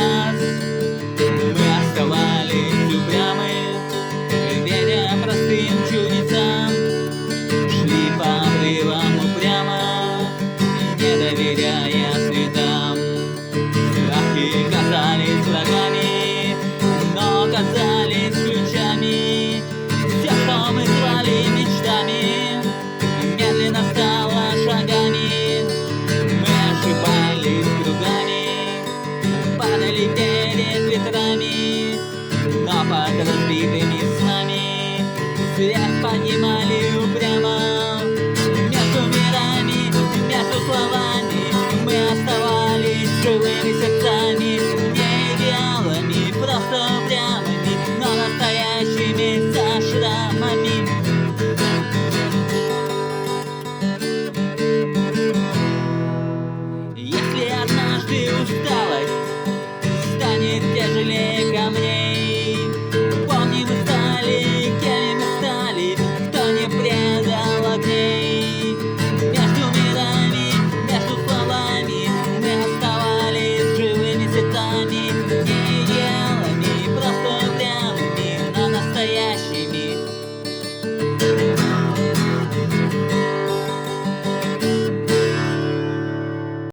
нас. Мы оставались упрямы, веря простым чудесам. Шли по обрывам упрямо, не доверяя следам. Страхи казались врагами, но казались ключами. Все, что мы звали мечтами, медленно стало шагами. Мы ошибались кругами, падали перед ветрами, но под разбитыми снами свет поднимали упрямо. Между мирами, между словами мы оставались живы.